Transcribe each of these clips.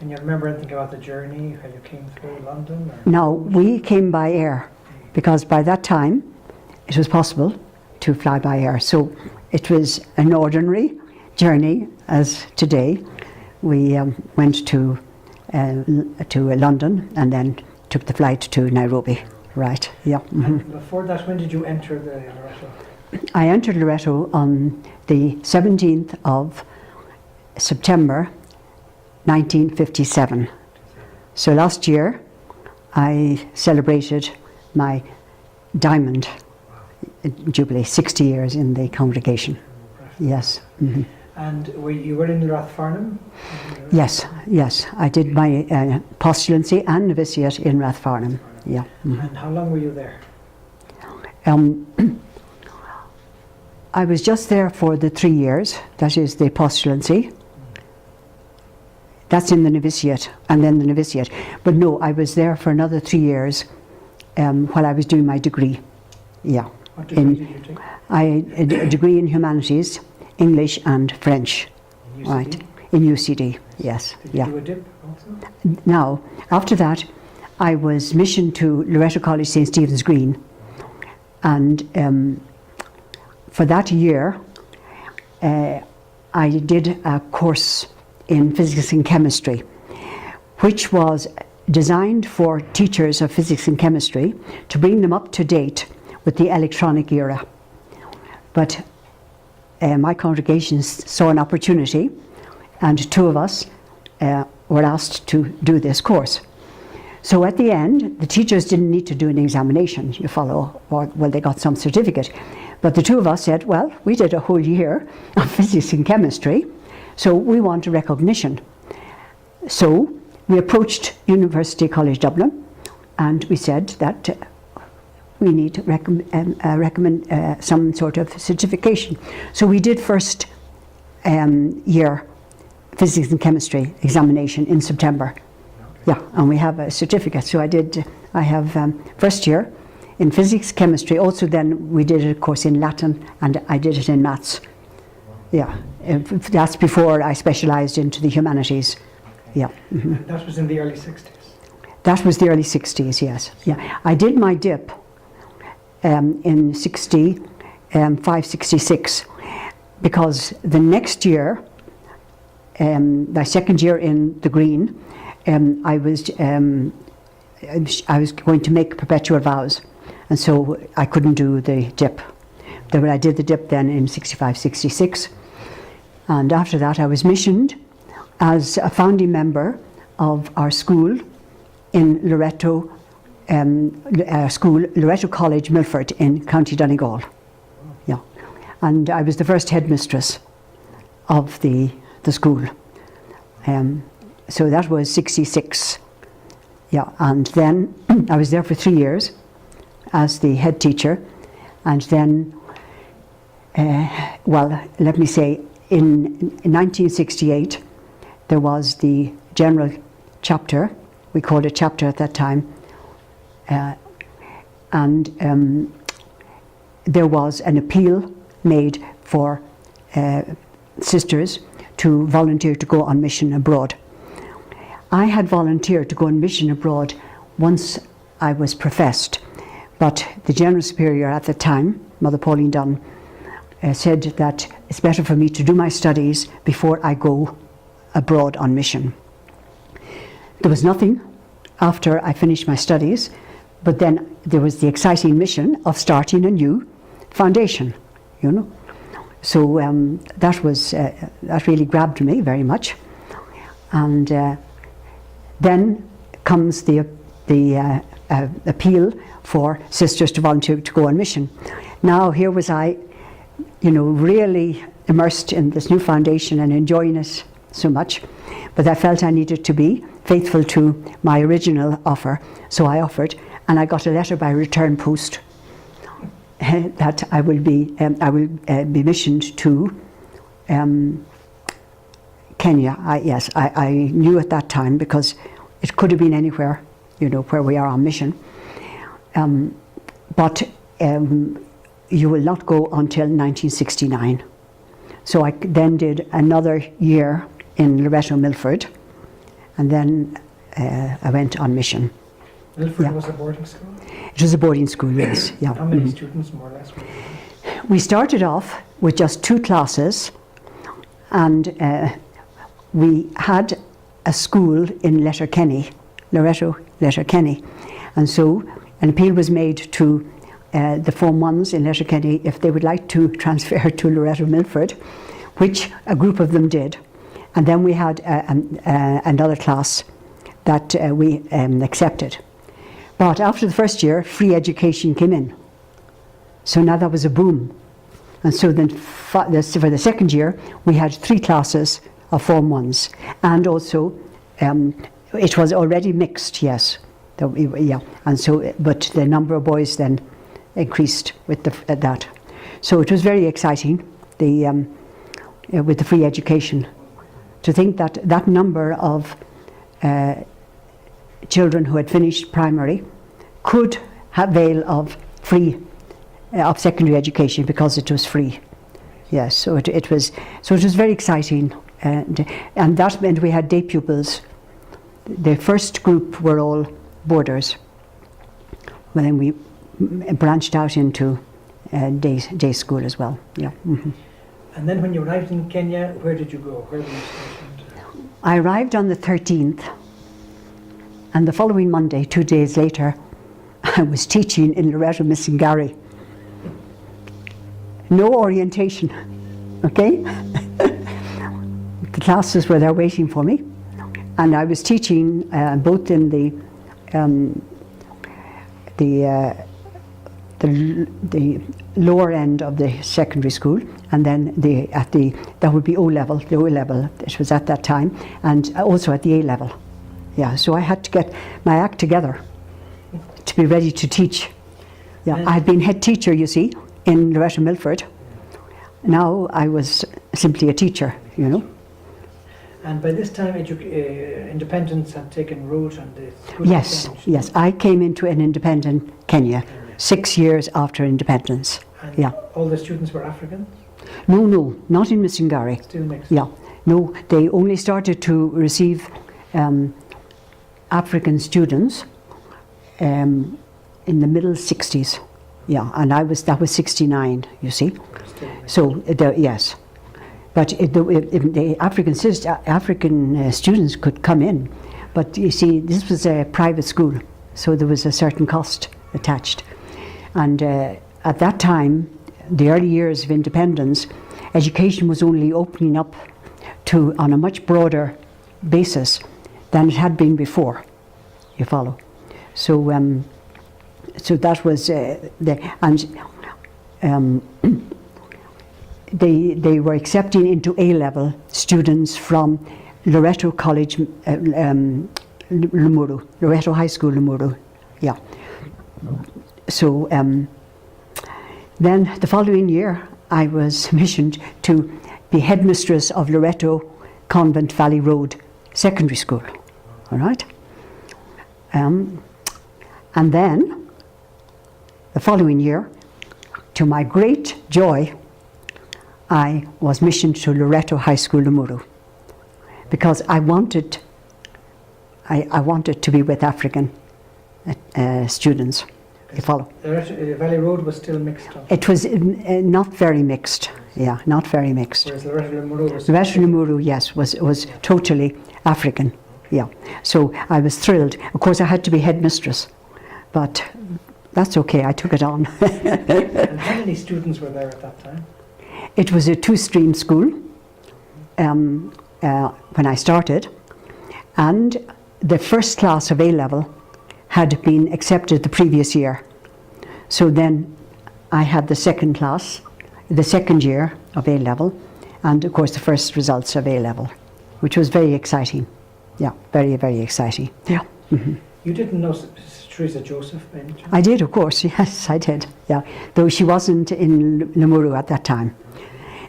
Can you remember anything about the journey, how you came through London? Or? No, we came by air, because by that time it was possible to fly by air. So it was an ordinary journey as today. We went to London and then took the flight to Nairobi. Right, yeah. Mm-hmm. And before that, when did you enter the Loreto? I entered Loreto on the 17th of September 1957. So last year I celebrated my diamond jubilee, 60 years in the congregation. Yes. Mm-hmm. And you were in Rathfarnham? Yes, yes. I did my postulancy and novitiate in Rathfarnham. Yeah. Mm-hmm. And how long were you there? I was just there for the 3 years, that is the postulancy. That's in the novitiate, and then the novitiate. But no, I was there for another 3 years while I was doing my degree. Yeah. What degree did you take? A degree in humanities, English and French. In UCD? Right. In UCD, yes. Did you do a dip also? Now, after that, I was missioned to Loreto College, St. Stephen's Green, and for that year, I did a course in physics and chemistry, which was designed for teachers of physics and chemistry to bring them up to date with the electronic era. But my congregation saw an opportunity, and 2 of us were asked to do this course. So at the end, the teachers didn't need to do an examination, you follow, or well, they got some certificate. But the 2 of us said, well, we did a whole year of physics and chemistry, so we want a recognition. So we approached University College Dublin, and we said that we need to recommend some sort of certification. So we did first year physics and chemistry examination in September. Yeah, and we have a certificate. So I have first year in physics, chemistry. Also then we did a course in Latin, and I did it in maths. Yeah, that's before I specialised into the humanities. Okay. Yeah. Mm-hmm. And that was in the early 60s? That was the early 60s, yes. Yeah, I did my dip in 65, 66, because the next year, my second year in the Green, I was going to make perpetual vows, and so I couldn't do the dip. I did the dip then in 65, 66, and after that I was missioned as a founding member of our school in Loreto, Loreto College, Milford in County Donegal. Yeah, and I was the first headmistress of the school. So that was 66. Yeah, and then I was there for 3 years as the head teacher, and then, well, let me say, in 1968 there was the general chapter. We called it chapter at that time, and there was an appeal made for sisters to volunteer to go on mission abroad. I had volunteered to go on mission abroad once I was professed, but the General Superior at the time, Mother Pauline Dunn, said that it's better for me to do my studies before I go abroad on mission. There was nothing after I finished my studies, but then there was the exciting mission of starting a new foundation, you know. So that really grabbed me very much, and then comes the appeal for sisters to volunteer to go on mission. Now here was I, you know, really immersed in this new foundation and enjoying it so much, but I felt I needed to be faithful to my original offer, so I offered, and I got a letter by return post that I will be missioned to Kenya. I knew at that time, because it could have been anywhere, you know, where we are on mission. But you will not go until 1969. So I then did another year in Loreto, Milford, and then I went on mission. Milford was a boarding school? It was a boarding school, yes. Yeah. How many students, more or less, were there? We started off with just 2 classes, and we had a school in Letterkenny, Loreto, Letterkenny, and so an appeal was made to the Form 1s in Letterkenny if they would like to transfer to Loreto Milford, which a group of them did. And then we had another class that we accepted. But after the first year, free education came in. So now that was a boom. And so then for the second year, we had 3 classes of Form 1s. And also, it was already mixed, yes. Yeah. And so, but the number of boys then increased with that. So it was very exciting, with the free education. To think that that number of children who had finished primary could avail of free of secondary education because it was free. Yes, so it was very exciting, and that meant we had day pupils. The first group were all boarders. Well, then we branched out into day school as well. Yeah. Mm-hmm. And then when you arrived in Kenya, where did you go? Where were you stationed? I arrived on the 13th, and the following Monday, 2 days later, I was teaching in Loreto, Missingari. No orientation, okay? The classes were there waiting for me, and I was teaching both in the lower end of the secondary school, and then that would be O level, the O level, it was at that time, and also at the A level. Yeah, so I had to get my act together to be ready to teach. Yeah, I had been head teacher, you see, in Loreto Milford. Now I was simply a teacher, you know. And by this time, independence had taken root and the school. Yes, I came into an independent Kenya 6 years after independence. And yeah. All the students were African? No, not in Missingari. Still mixed? Yeah, no, they only started to receive African students in the middle 60s. Yeah, and that was 69, you see. So, yes. But the African students could come in. But you see, this was a private school, so there was a certain cost attached. And at that time, the early years of independence, education was only opening up on a much broader basis than it had been before. You follow? So, so that was they were accepting into A level students from Loreto College, Limuru, Loreto High School, Limuru. Yeah. So then the following year, I was commissioned to be headmistress of Loreto Convent Valley Road Secondary School. All right. And then the following year, to my great joy, I was missioned to Loreto High School, Limuru, because I wanted to be with African students. You follow? The Valley Road was still mixed up? It was not very mixed. Yeah, not very mixed. Whereas Loreto Limuru was... Loreto Limuru, yes, was totally African. Yeah. So I was thrilled. Of course, I had to be headmistress, but that's okay. I took it on. And how many students were there at that time? It was a 2-stream school when I started, and the first class of A level had been accepted the previous year. So then I had the second class, the second year of A level, and of course the first results of A level, which was very exciting. Yeah, very, very exciting. Yeah. Mm-hmm. You didn't know Teresa Joseph by any chance? I did, of course, yes, I did. Yeah, though she wasn't in Limuru at that time.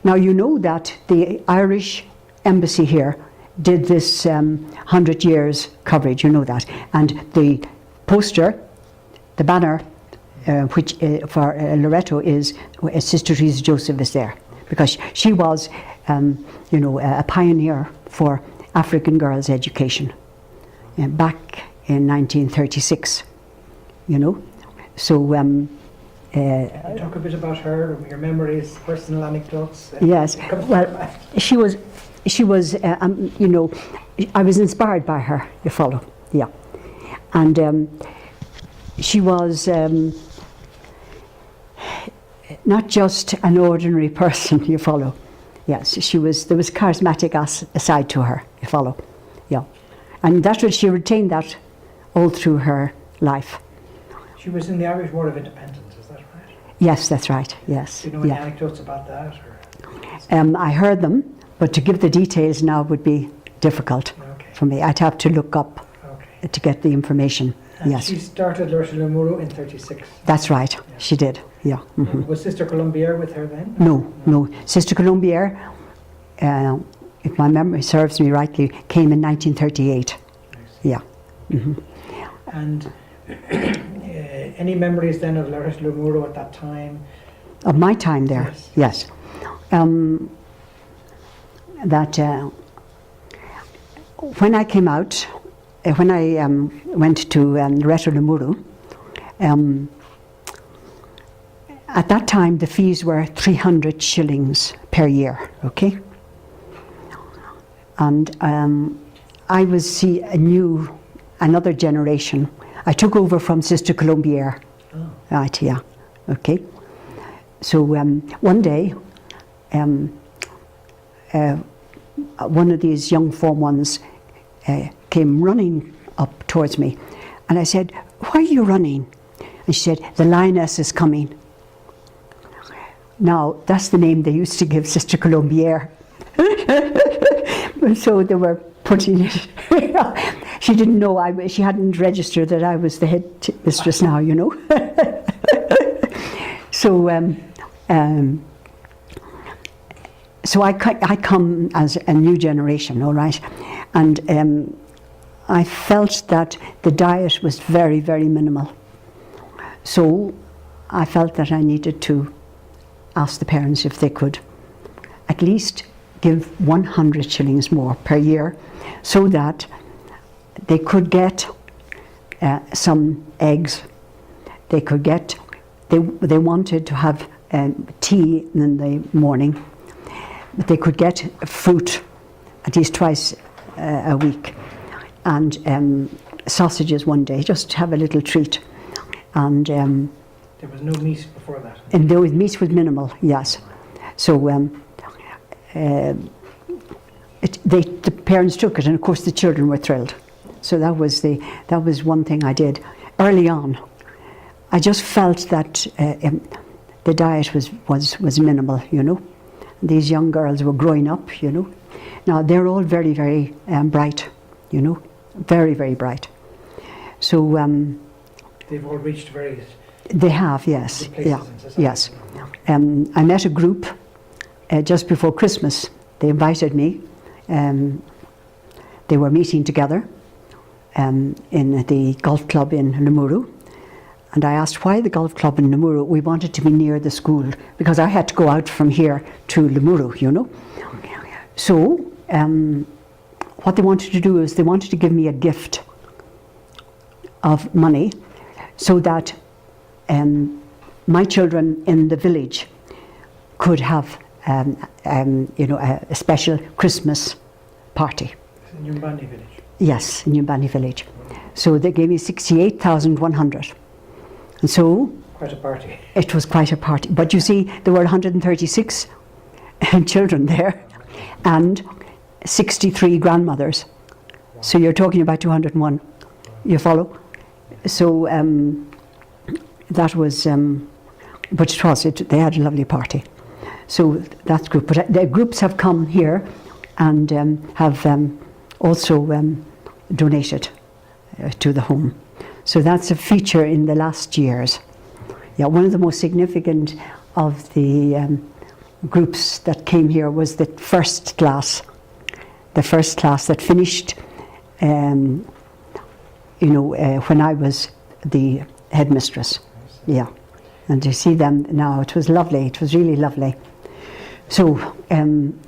Now you know that the Irish embassy here did this 100 years coverage, you know that, and the poster, the banner, which for Loreto is Sister Teresa Joseph is there, because she was, a pioneer for African girls' education. back in 1936, you know. So Can you talk a bit about her, your memories, personal anecdotes? Yes, well, she was, you know, I was inspired by her, you follow, yeah. And she was not just an ordinary person, you follow. Yes, there was charismatic side to her, you follow, yeah. And that's what she retained that all through her life. She was in the Irish War of Independence, is that right? Yes, that's right, yes. Do you know any anecdotes about that? I heard them, but to give the details now would be difficult for me. I'd have to look up to get the information. And yes. She started Loreto in 36. That's right, she did, yeah. Mm-hmm. Was Sister Colombier with her then? No. Sister Colombier, if my memory serves me rightly, came in 1938. Yeah. Mm-hmm. And any memories then of Loreto at that time? Of my time there, yes. When I came out, when I went to Loreto, at that time the fees were 300 shillings per year, okay? And I was another generation. I took over from Sister Colombier, right, yeah, okay? So one day, one of these young Form 1s came running up towards me, and I said, "Why are you running?" And she said, "The lioness is coming." Now, that's the name they used to give Sister Colombier. So they were putting it. She didn't know, she hadn't registered that I was the head mistress now, you know. So I come as a new generation, all right, and I felt that the diet was very, very minimal. So I felt that I needed to ask the parents if they could at least give 100 shillings more per year, so that they could get some eggs. They could get. They wanted to have tea in the morning. But they could get fruit at least twice a week, and sausages one day, just to have a little treat. And there was no meat before that. And meat was minimal, yes. So the parents took it, and of course the children were thrilled. So that was one thing I did early on. I just felt that the diet was minimal, you know. These young girls were growing up, you know. Now they're all very, very bright, you know, very, very bright. So they've all reached very. They have, yes, yeah, yes. I met a group just before Christmas. They invited me. They were meeting together in the golf club in Limuru. And I asked why the golf club in Limuru. We wanted to be near the school because I had to go out from here to Limuru, you know. So what they wanted to do is they wanted to give me a gift of money so that my children in the village could have you know, a special Christmas party. In Nyumbani village? Yes, in Nyumbani village. So they gave me 68,100. And so quite a party. It was quite a party. But you see, there were 136 children there and 63 grandmothers. So you're talking about 201. You follow? So that was, but it was, they had a lovely party. So that group. But the groups have come here and have also donated to the home. So that's a feature in the last years. Yeah, one of the most significant of the groups that came here was the first class that finished, you know, when I was the headmistress. Yeah, and to see them now, it was lovely. It was really lovely. So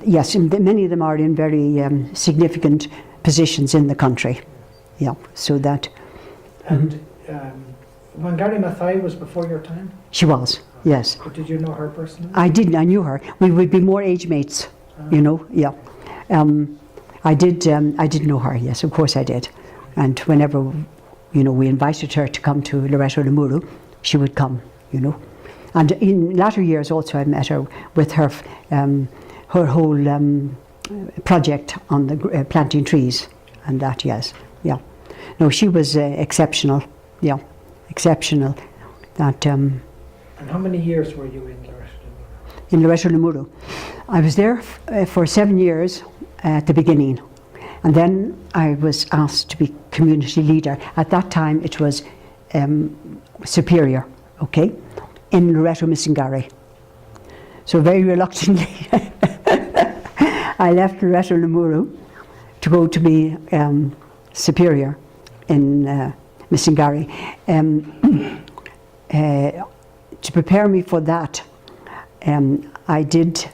yes, many of them are in very significant positions in the country. Yeah, so that And Wangari Maathai was before your time? she was, yes. But did you know her personally? I didn't, I knew her. We would be more age mates, you know, yeah. I did know her, yes, of course I did. And whenever, you know, we invited her to come to Loreto Lemuru, she would come, you know. And in latter years also I met her with her whole project on the planting trees and that, yes, yeah. No, she was exceptional, yeah, exceptional. That. And how many years were you in Loreto Lemuru? In Loreto Lemuru. I was there for 7 years at the beginning, and then I was asked to be community leader. At that time it was superior, okay, in Loreto Missingari. So very reluctantly I left Loreto Lemuru to go to be superior in Missingari. To prepare me for that, I did,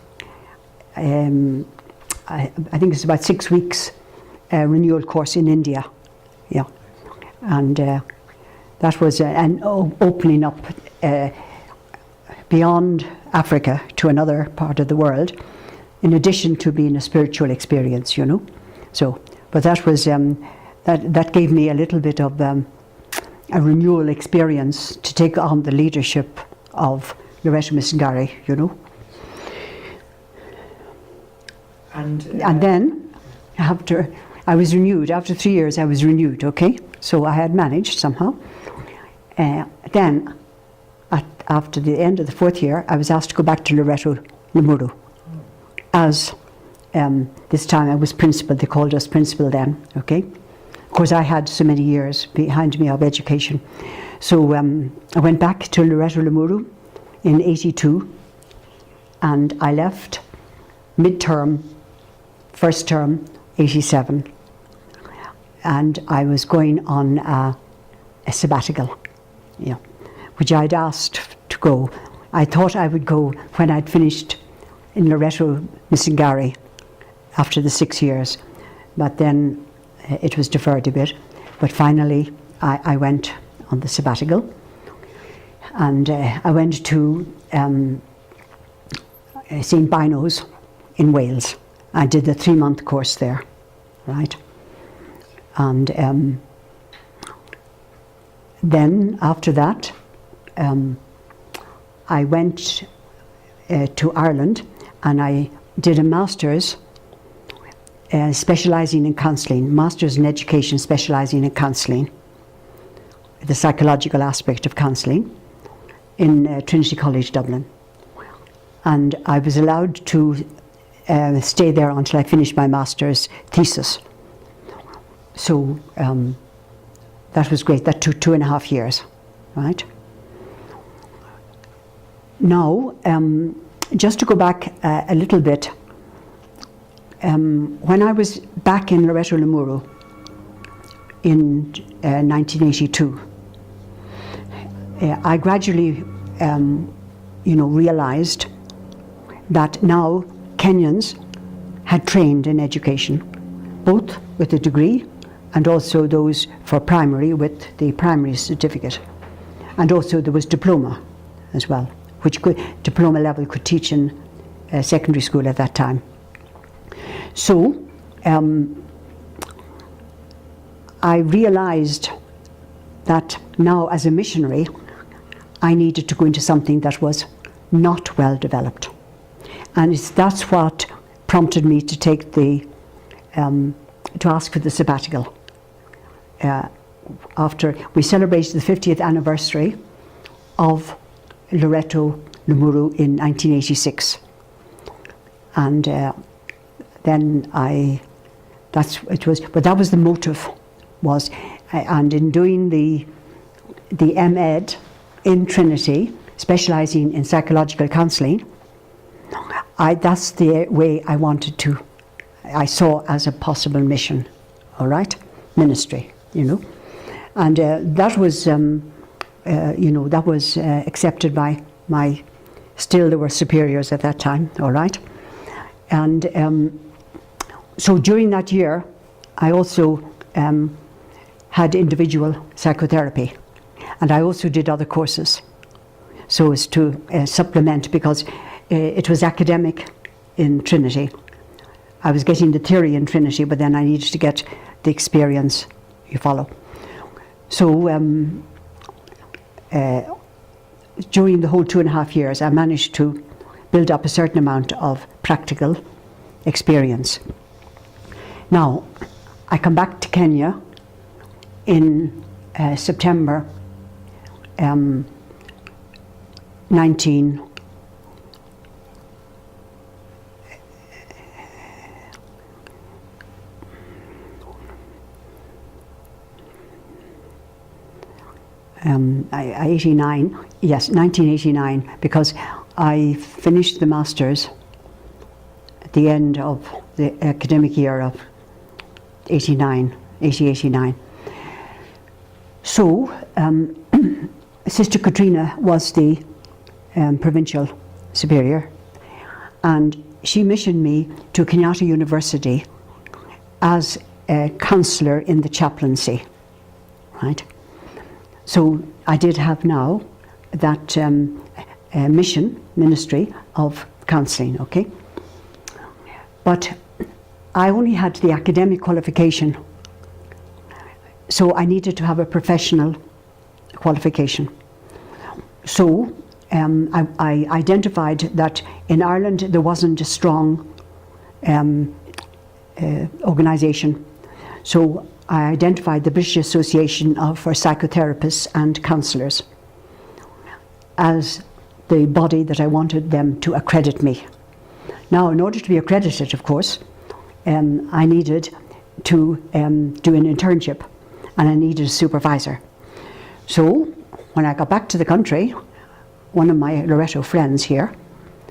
I think it's about 6 weeks renewal course in India, yeah, and that was an opening up beyond Africa to another part of the world, in addition to being a spiritual experience, you know. So, but that was that gave me a little bit of a renewal experience to take on the leadership of Loreto Missingari, you know. And then, after I was renewed, after 3 years I was renewed, okay? So I had managed somehow. Then, after the end of the 4th year, I was asked to go back to Loreto Lemuru. As this time I was principal, they called us principal then, okay? Of course I had so many years behind me of education. So I went back to Loreto Lemuru in 82, and I left mid-term, first term, 87. And I was going on a sabbatical, yeah, which I'd asked to go. I thought I would go when I'd finished in Loreto Missingari after the 6 years, but then it was deferred a bit. But finally I went on the sabbatical, and I went to St. Bino's in Wales. I did the 3-month course there, right? And then after that I went to Ireland, and I did a master's specialising in counselling, master's in education specialising in counselling, the psychological aspect of counselling, in Trinity College Dublin. And I was allowed to stay there until I finished my master's thesis. So that was great. That took 2.5 years, right? Now, just to go back a little bit, when I was back in Loreto Lemuru in 1982, I gradually, realised that now Kenyans had trained in education, both with a degree and also those for primary with the primary certificate. And also there was diploma as well, which diploma level could teach in secondary school at that time. So I realised that now as a missionary I needed to go into something that was not well developed. And that's what prompted me to take to ask for the sabbatical. After we celebrated the 50th anniversary of Loreto Lemuru in 1986. And then but that was the motive, and in doing the MEd in Trinity, specialising in psychological counselling, that's the way I saw as a possible mission, all right, ministry, and that was, that was accepted by there were superiors at that time, all right, and so during that year, I also had individual psychotherapy, and I also did other courses so as to supplement, because it was academic in Trinity. I was getting the theory in Trinity, but then I needed to get the experience, you follow. So during the whole 2.5 years, I managed to build up a certain amount of practical experience. Now, I come back to Kenya in September 19 1989, because I finished the Masters at the end of the academic year of 89. So, Sister Katrina was the provincial superior, and she missioned me to Kenyatta University as a counsellor in the chaplaincy, right? So I did have now that ministry of counselling, okay? But I only had the academic qualification, so I needed to have a professional qualification. So I identified that in Ireland there wasn't a strong organisation. So I identified the British Association for Psychotherapists and Counsellors as the body that I wanted them to accredit me. Now, in order to be accredited, of course, I needed to do an internship, and I needed a supervisor. So, when I got back to the country, one of my Loreto friends here,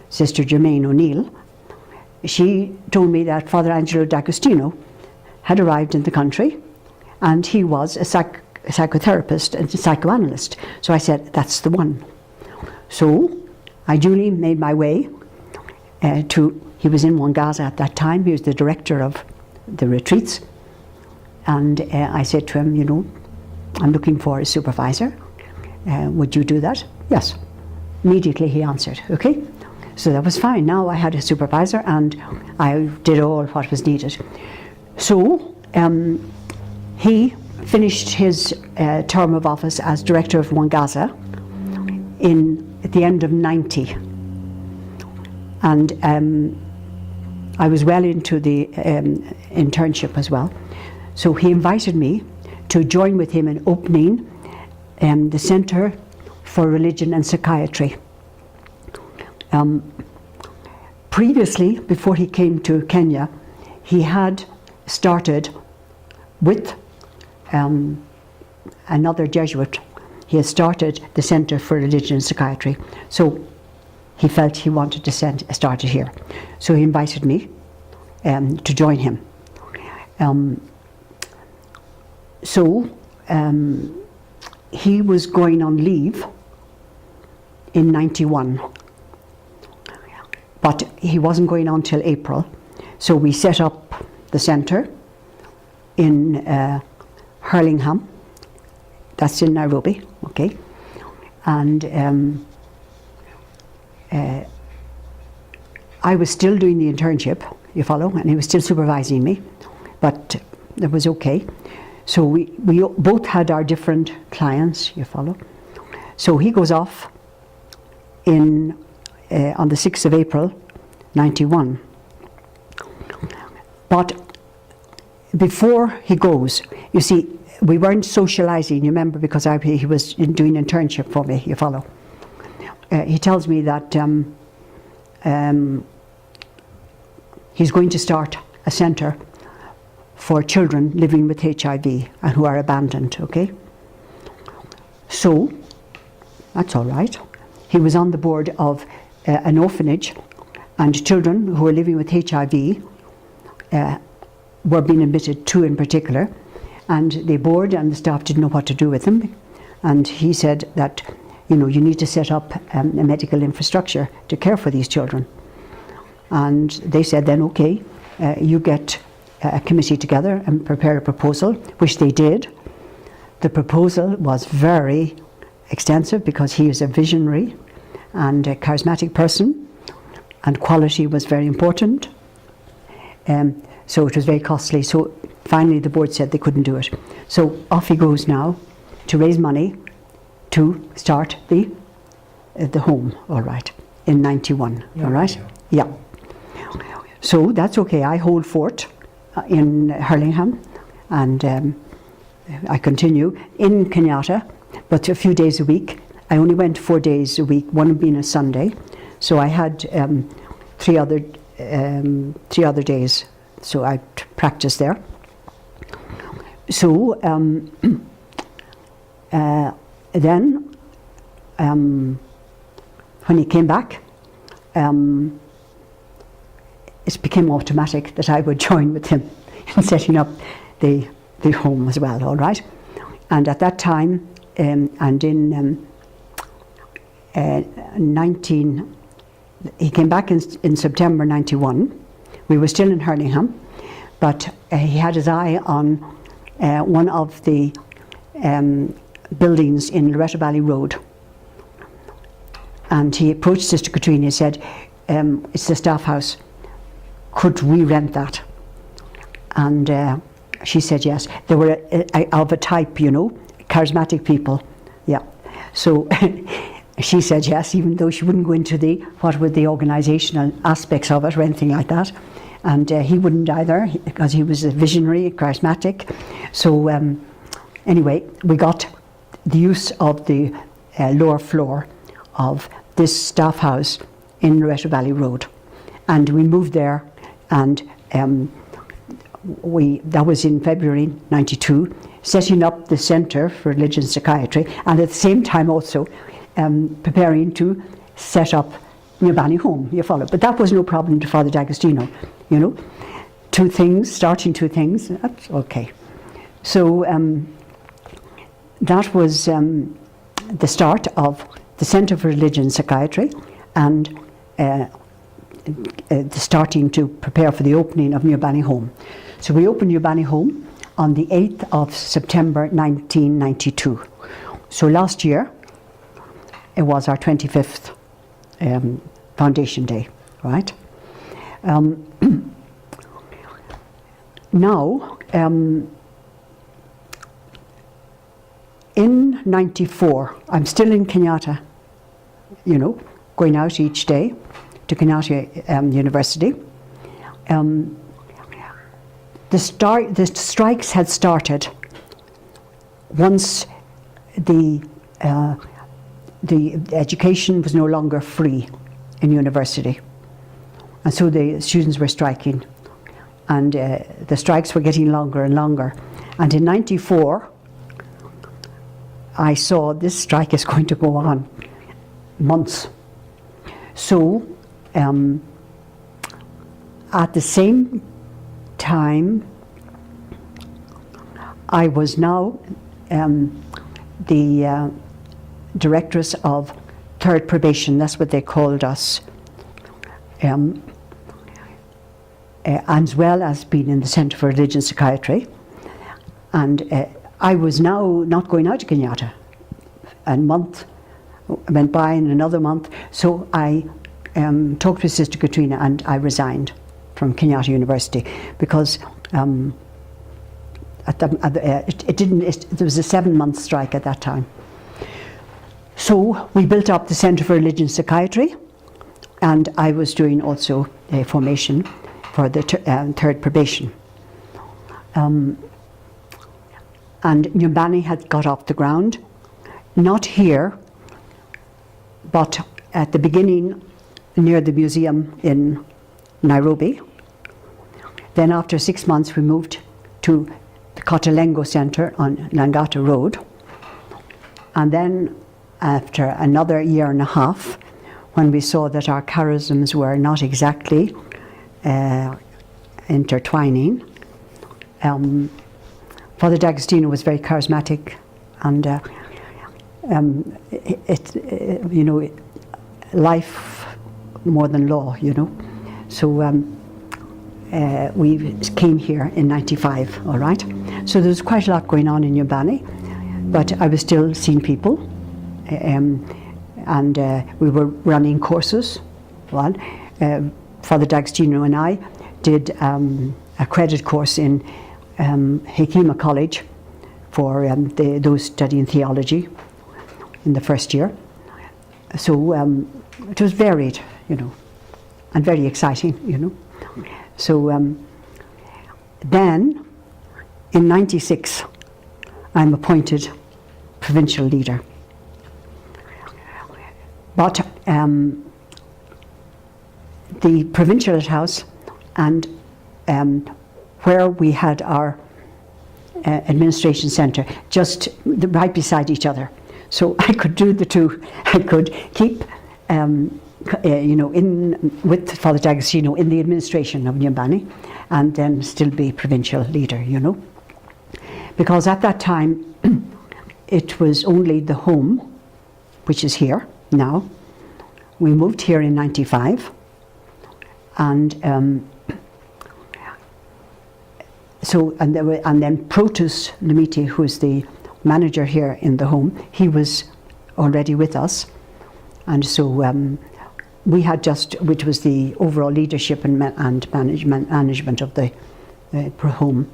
Sister Germaine O'Neill, she told me that Father Angelo D'Agostino had arrived in the country, and he was a psychotherapist and a psychoanalyst. So I said, that's the one. So I duly made my way he was in Wangaza at that time, he was the director of the retreats, and I said to him, you know, I'm looking for a supervisor, would you do that? Yes. Immediately he answered, okay. So that was fine. Now I had a supervisor and I did all what was needed. So he finished his term of office as director of Wangaza at the end of 90. And I was well into the internship as well. So he invited me to join with him in opening the Centre for Religion and Psychiatry. Previously, before he came to Kenya, he had started with another Jesuit. He had started the Centre for Religion and Psychiatry. So he felt he wanted to start it here. So he invited me to join him. He was going on leave in 91. But he wasn't going on till April. So we set up the centre in Hurlingham. That's in Nairobi, okay? And I was still doing the internship, you follow, and he was still supervising me, but it was okay. So we both had our different clients, you follow. So he goes off on the 6th of April, 91. But before he goes, you see, we weren't socializing, you remember, because he was doing internship for me, you follow. He tells me that he's going to start a centre for children living with HIV and who are abandoned, okay? So, that's all right. He was on the board of an orphanage, and children who were living with HIV were being admitted, two in particular, and the board and the staff didn't know what to do with them. And he said that, you know, you need to set up a medical infrastructure to care for these children. And they said then, okay, you get a committee together and prepare a proposal, which they did. the proposal was very extensive because he is a visionary and a charismatic person, and quality was very important. So it was very costly. So finally the board said they couldn't do it. So off he goes now to raise money to start the home, all right, in 91, all right? Yeah. So that's okay. I hold fort in Hurlingham, and I continue in Kenyatta, but a few days a week. I only went 4 days a week, one being a Sunday. So I had 3 other days. So I practiced there. So then, when he came back, it became automatic that I would join with him in setting up the home as well, all right? And at that time, and in 19, he came back in September 91. We were still in Hurlingham, but he had his eye on one of the buildings in Loreto Valley Road. And he approached Sister Katrina and said, it's the staff house, could we rent that? And she said yes. They were of a type, you know, charismatic people, yeah. So she said yes, even though she wouldn't go into what were the organisational aspects of it or anything like that. And he wouldn't either, because he was a visionary, charismatic. So anyway, we got the use of the lower floor of this staff house in Loreto Valley Road. And we moved there, and that was in February 92, setting up the Centre for Religion and Psychiatry, and at the same time also preparing to set up Newbanny Home, you follow. But that was no problem to Father D'Agostino, you know. Starting two things, that's okay. So that was the start of the Centre for Religion and Psychiatry, and starting to prepare for the opening of Newbanny Home. So we opened Newbanny Home on the 8th of September 1992. So last year, it was our 25th foundation day, right? Now, in 94, I'm still in Kenyatta, you know, going out each day to Kenyatta University. The strikes had started once the education was no longer free in university, and so the students were striking, and the strikes were getting longer and longer. And in 94, I saw this strike is going to go on months. So at the same time, I was now the directress of third probation, that's what they called us, as well as being in the Centre for Religion Psychiatry. And I was now not going out to Kenyatta. A month went by and another month, so I talked with Sister Katrina and I resigned from Kenyatta University because there was a 7-month strike at that time. So we built up the Centre for Religion and Psychiatry, and I was doing also a formation for the third probation. And Newbanny had got off the ground, not here, but at the beginning near the museum in Nairobi. Then after 6 months we moved to the Kotalengo Centre on Langata Road. And then after another year and a half, when we saw that our charisms were not exactly intertwining, Father D'Agostino was very charismatic, and you know, life more than law, you know. So we came here in 95, all right? So there was quite a lot going on in Newbanny. but I was still seeing people, and we were running courses. Father D'Agostino and I did a credit course in Hakima College for those studying theology in the first year. So it was varied, and very exciting, So then, in '96, I'm appointed provincial leader. But the provincial house and where we had our administration centre, just right beside each other. So I could do the two. I could keep, in with Father D'Agostino in the administration of Nyumbani, and then still be provincial leader, Because at that time, it was only the home, which is here now. We moved here in '95, and and then Protus Limiti, who is the manager here in the home, he was already with us, and so we had which was the overall leadership and management of the home.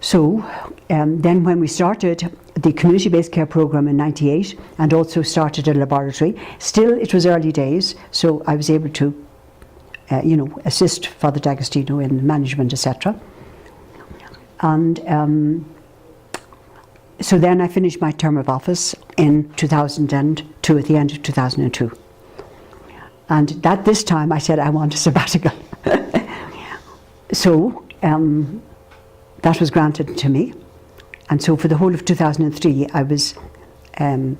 So then when we started the community-based care program in '98, and also started a laboratory, still it was early days, so I was able to assist Father D'Agostino in management, etc. And so then I finished my term of office in 2002, at the end of 2002. And this time I said I want a sabbatical. So that was granted to me. And so for the whole of 2003 I was on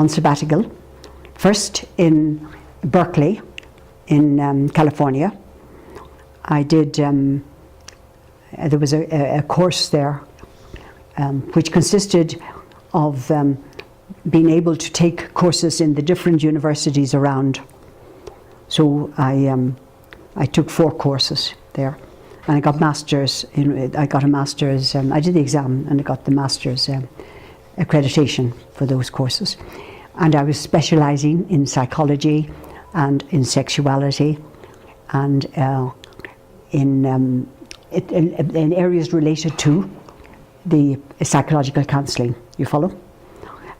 sabbatical, first in Berkeley, in California. I did, there was a course there which consisted of being able to take courses in the different universities around. So I took 4 courses there, and I got masters. I got a master's. I did the exam, and I got the master's accreditation for those courses. And I was specialising in psychology, and in sexuality, and in areas related to the psychological counselling. You follow?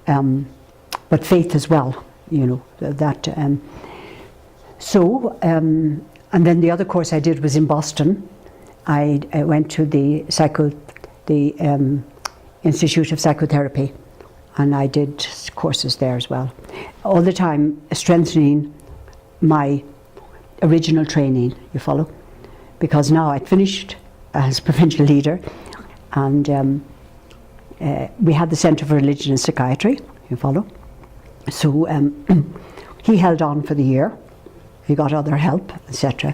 But faith as well. That. And then the other course I did was in Boston. I went to the Institute of Psychotherapy, and I did courses there as well. All the time strengthening my original training, you follow? Because now I'd finished as provincial leader, and we had the Centre for Religion and Psychiatry, you follow? So he held on for the year. He got other help, etc.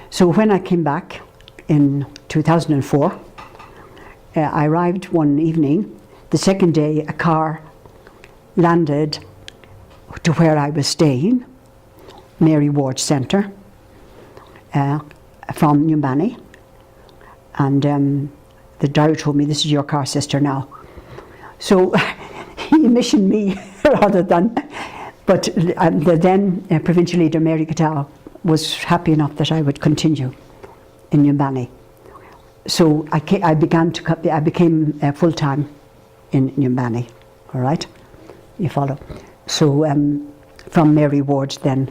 So when I came back in 2004, I arrived one evening. The second day, a car landed to where I was staying, Mary Owens Centre, from Nyumbani, and the driver told me, "This is your car, sister, now." So he missioned me rather than, but the then provincial leader, Mary Owens, was happy enough that I would continue in Nyumbani. So I became full-time in Nyumbani, all right? You follow? So from Mary Owens then,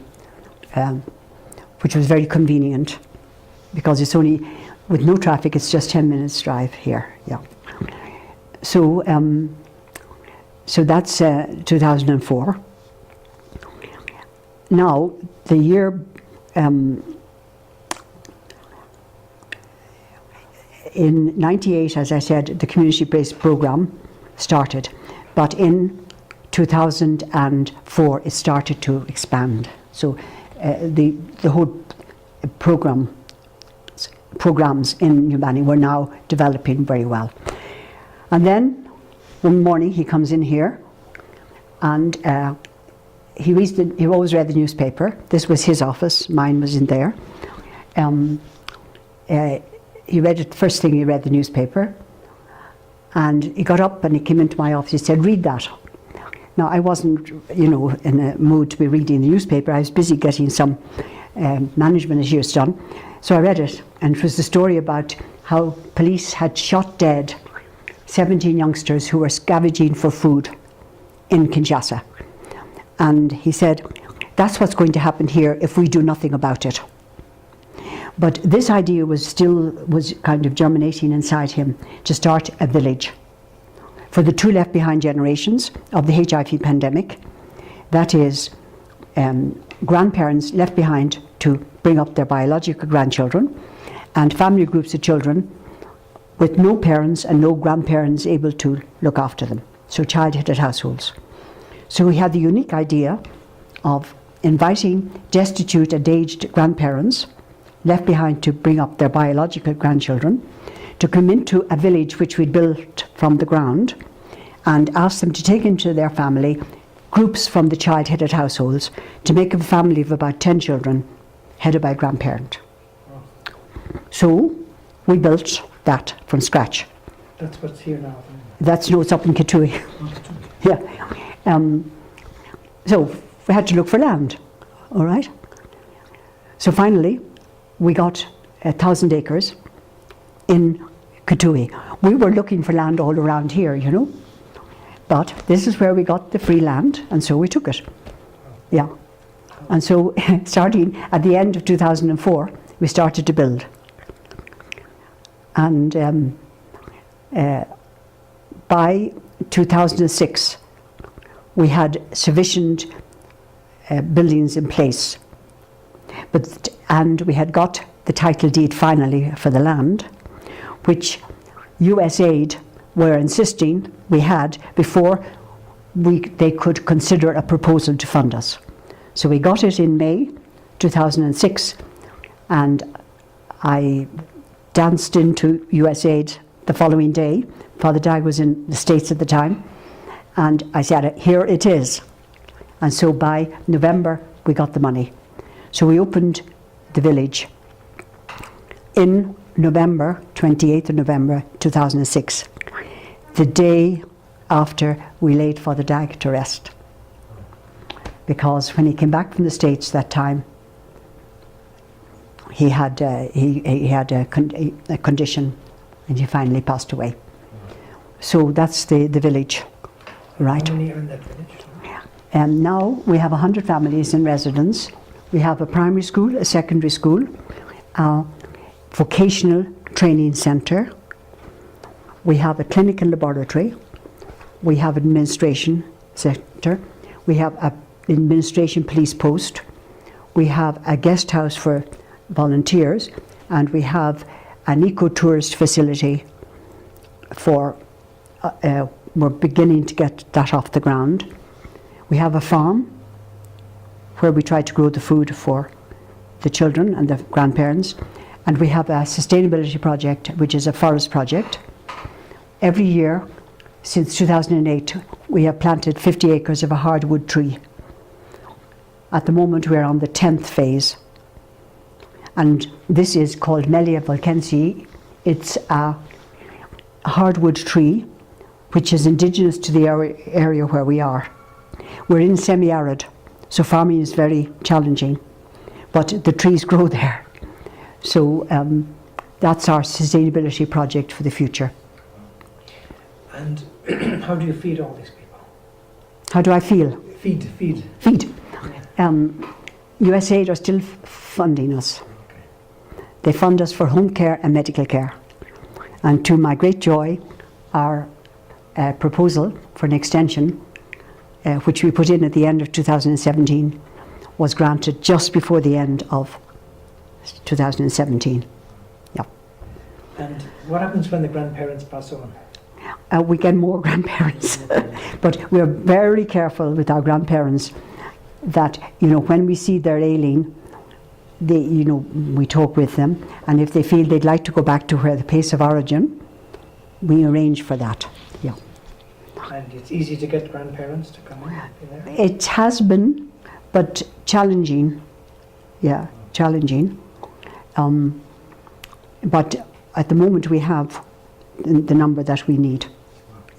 which was very convenient, because it's only, with no traffic, it's just 10 minutes drive here, yeah. So, so that's 2004. Now, the year, in '98, as I said, the community-based program started, but in 2004 it started to expand. So the whole programs in Nyumbani were now developing very well. And then one morning he comes in here, and he always read the newspaper. This was his office, mine was in there. He read it, first thing he read the newspaper, And he got up and he came into my office. He said, "Read that." Now, I wasn't, in a mood to be reading the newspaper. I was busy getting some management issues done. So I read it, and it was the story about how police had shot dead 17 youngsters who were scavenging for food in Kinshasa. And he said, that's what's going to happen here if we do nothing about it. But this idea was kind of germinating inside him to start a village for the two left behind generations of the HIV pandemic. That is, grandparents left behind to bring up their biological grandchildren, and family groups of children with no parents and no grandparents able to look after them. So child-headed households. So we had the unique idea of inviting destitute and aged grandparents left behind to bring up their biological grandchildren to come into a village which we'd built from the ground and ask them to take into their family groups from the child-headed households to make a family of about 10 children headed by a grandparent. So we built that from scratch. That's what's here now. It's up in Kitui. Yeah. So we had to look for land, all right? So finally, we got 1,000 acres in Kitui. We were looking for land all around here, but this is where we got the free land, and so we took it. Yeah. And so starting at the end of 2004, we started to build. And by 2006, we had sufficient buildings in place. And we had got the title deed finally for the land, which USAID were insisting we had before they could consider a proposal to fund us. So we got it in May 2006, and I danced into USAID the following day. Father Dag was in the States at the time, and I said, here it is. And so by November, we got the money. So we opened the village in November, 28th of November 2006, the day after we laid Father Dag to rest. Because when he came back from the States that time, he had a condition, and he finally passed away. So that's the village, right? How many are in that village? And now we have 100 families in residence. We have a primary school, a secondary school, a vocational training centre. We have a clinical laboratory. We have administration centre. We have an administration police post. We have a guest house for volunteers, and we have an eco-tourist facility for, we're beginning to get that off the ground. We have a farm where we try to grow the food for the children and the grandparents, and we have a sustainability project, which is a forest project. Every year since 2008, we have planted 50 acres of a hardwood tree. At the moment, we're on the 10th phase. And this is called Melia volkensi. It's a hardwood tree which is indigenous to the area where we are. We're in semi-arid, so farming is very challenging, but the trees grow there. So that's our sustainability project for the future. And how do you feed all these people? How do I feel? Feed. Feed. USAID are still funding us. They fund us for home care and medical care. And to my great joy, our proposal for an extension, which we put in at the end of 2017, was granted just before the end of 2017. Yeah. And what happens when the grandparents pass on? We get more grandparents. But we're very careful with our grandparents that, when we see they're ailing, we talk with them, and if they feel they'd like to go back to where the place of origin, we arrange for that. Yeah. And it's easy to get grandparents to come in there? It has been, but challenging. Yeah, challenging. But at the moment we have the number that we need.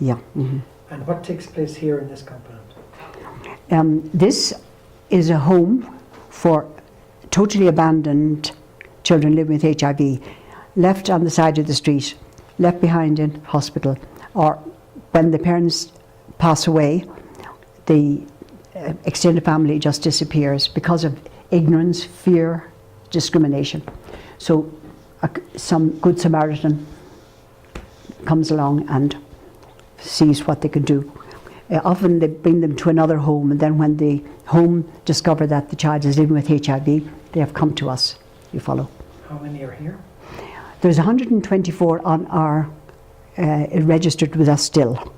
Yeah. Mhm. And what takes place here in this compound? This is a home for totally abandoned children living with HIV, left on the side of the street, left behind in hospital, or when the parents pass away, the extended family just disappears because of ignorance, fear, discrimination. So some good Samaritan comes along and sees what they can do. Often they bring them to another home, and then when the home discover that the child is living with HIV, they have come to us. You follow? How many are here? There's 124 on our registered with us still.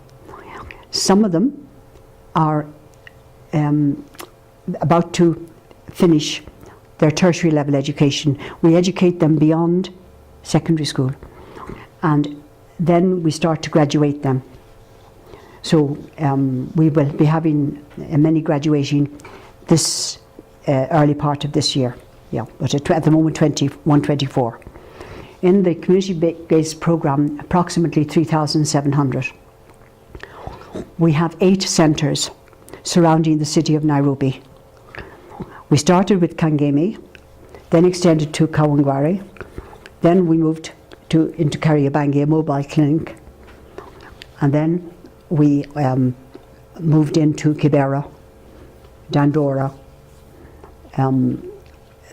Some of them are about to finish their tertiary level education. We educate them beyond secondary school, and then we start to graduate them. So we will be having many graduating this early part of this year. Yeah, but at the moment 124. In the community-based programme, approximately 3,700. We have 8 centres surrounding the city of Nairobi. We started with Kangemi, then extended to Kawangware, then we moved into Kariobangi, a mobile clinic, and then we moved into Kibera, Dandora.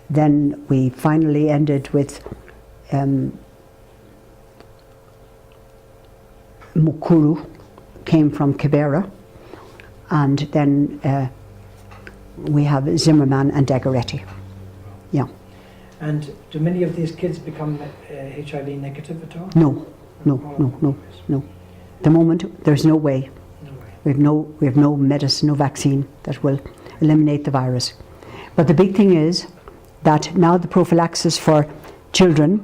Then we finally ended with Mukuru, came from Kibera, and then we have Zimmerman and Dagoretti. Yeah. And do many of these kids become HIV negative at all? No. At the moment, there's no way. No way. We have no medicine, no vaccine that will eliminate the virus. But the big thing is that now the prophylaxis for children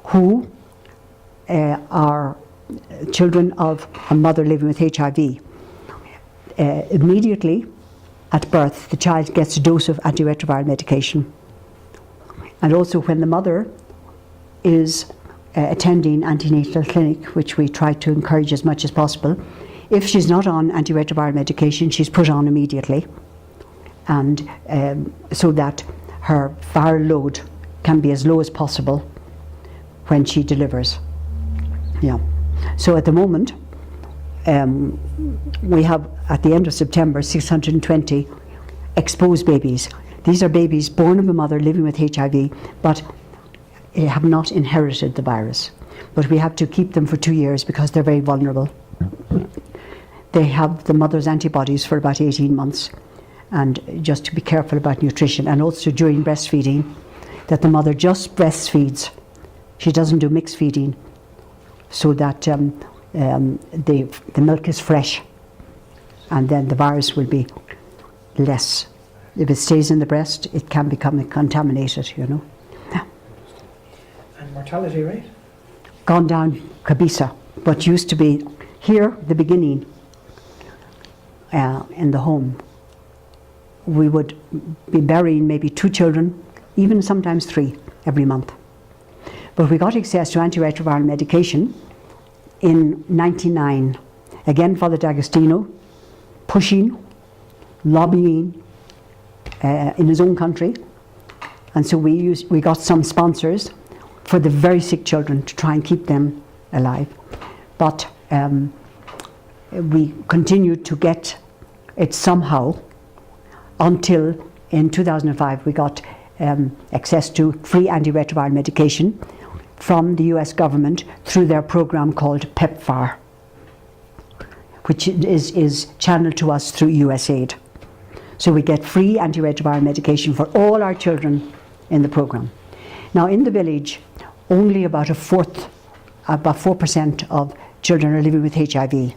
who are children of a mother living with HIV, immediately at birth, the child gets a dose of antiretroviral medication. And also when the mother is attending antenatal clinic, which we try to encourage as much as possible, if she's not on antiretroviral medication, she's put on immediately, and so that her viral load can be as low as possible when she delivers. Yeah. So at the moment, we have, at the end of September, 620 exposed babies. These are babies born of a mother living with HIV, but have not inherited the virus. But we have to keep them for 2 years because they're very vulnerable. They have the mother's antibodies for about 18 months, and just to be careful about nutrition, and also during breastfeeding, that the mother just breastfeeds. She doesn't do mixed feeding, so that the milk is fresh, and then the virus will be less. If it stays in the breast, it can become contaminated, you know. And mortality rate? Gone down Kabisa, but used to be here, the beginning, in the home. We would be burying maybe 2 children, even sometimes 3, every month. But we got access to antiretroviral medication in '99. Again, Father D'Agostino pushing, lobbying in his own country, and so we got some sponsors for the very sick children to try and keep them alive. But we continued to get it somehow until in 2005 we got access to free antiretroviral medication from the US government through their program called PEPFAR, which is channeled to us through USAID. So we get free antiretroviral medication for all our children in the program. Now in the village, only about 4% of children are living with HIV.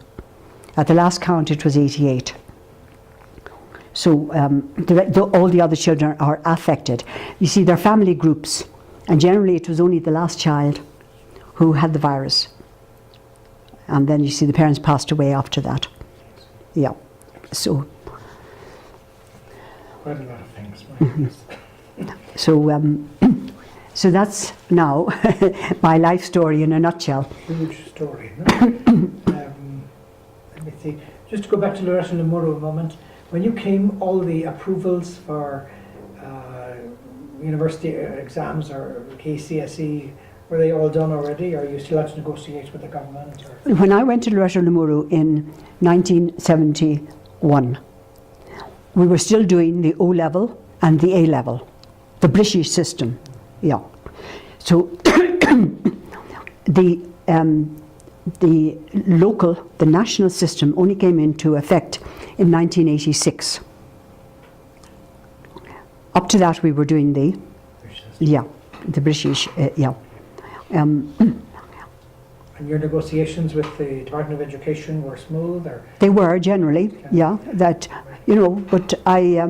At the last count it was 88. So all the other children are affected. You see, they're family groups, and generally it was only the last child who had the virus. And then you see the parents passed away after that. Yeah. So quite a lot of things. Mm-hmm. So that's now my life story in a nutshell. Huge story. No? see. Just to go back to Loreto Lemuro a moment, when you came, all the approvals for university exams or KCSE, were they all done already, or you still have to negotiate with the government? Or? When I went to Loreto Lemuro in 1971, we were still doing the O-level and the A-level, the British system, yeah. So the national system only came into effect in 1986. Up to that we were doing the British, yeah. And your negotiations with the Department of Education were smooth, or? They were generally, yeah. That, you know, but I,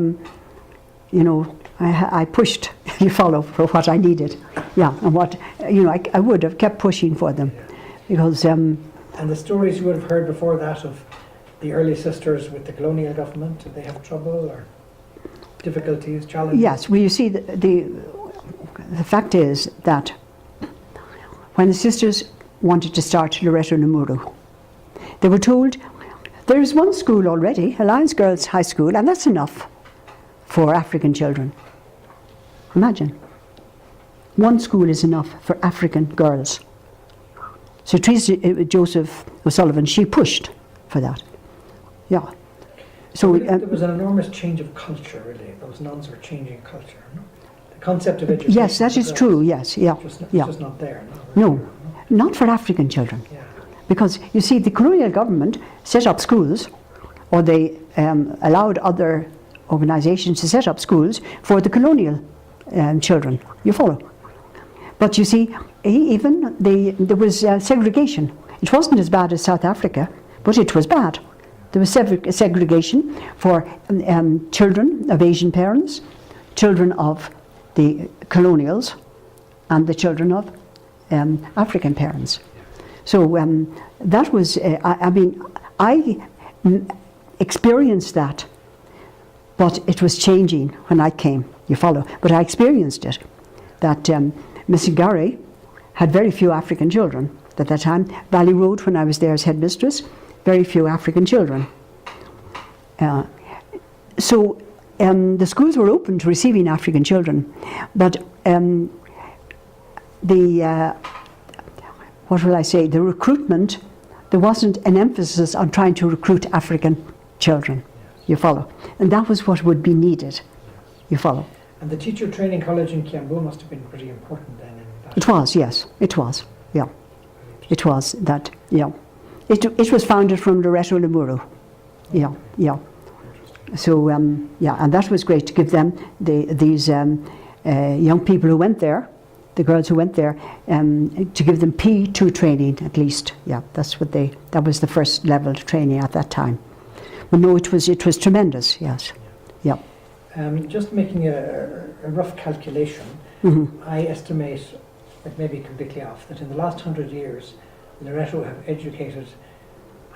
you know, I pushed, you follow, for what I needed, yeah, and what, you know, I would have kept pushing for them, because. And the stories you would have heard before that of the early sisters with the colonial government, did they have trouble or difficulties, challenges? Yes, well, you see, the fact is that when the sisters wanted to start Loreto Lemuro, they were told there is one school already, Alliance Girls High School, and that's enough for African children. Imagine. One school is enough for African girls. So Teresa Joseph O'Sullivan, she pushed for that. Yeah. So there was an enormous change of culture, really. Those nuns were changing culture, no? The concept of education. Yes, that is true, yes, yeah. It's yeah. just not there, no? Not for African children. Yeah. Because, you see, the colonial government set up schools, or they allowed other organisations to set up schools for the colonial children. You follow? But you see, even there was segregation. It wasn't as bad as South Africa, but it was bad. There was segregation for children of Asian parents, children of the colonials, and the children of African parents. So that was, I mean, I experienced that, but it was changing when I came, you follow. But I experienced it, that Miss Ngari had very few African children at that time. Valley Road, when I was there as headmistress, very few African children. So the schools were open to receiving African children, but what will I say, the recruitment, there wasn't an emphasis on trying to recruit African children, you follow. And that was what would be needed, you follow. And the teacher training college in Kiambu must have been pretty important then. It was, yes, it was, yeah. It was that, yeah. It was founded from Loreto Lemuro, yeah, yeah. So, yeah, and that was great to give them, these young people who went there, the girls who went there, to give them P2 training at least. Yeah, that's what that was the first level of training at that time. But no, it was tremendous, yes, yeah. Just making a rough calculation, I estimate, it may be completely off, that in the last 100 years, Loreto have educated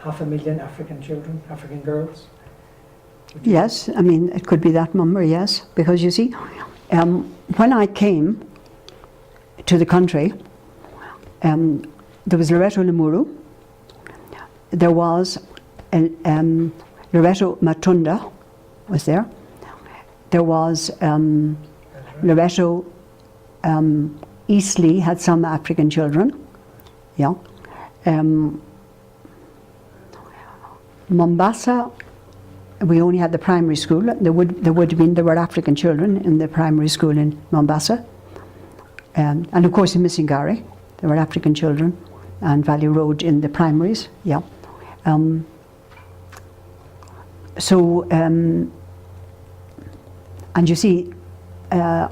500,000 African children, African girls. Yes, I mean, it could be that number, yes, because you see, when I came to the country, there was Loreto Lemuro, there was Loreto Matunda was there was Loreto Eastleigh had some African children, yeah. Mombasa, we only had the primary school. There were African children in the primary school in Mombasa, and of course in Missingari there were African children, and Valley Road in the primaries, yeah. So and you see, you know,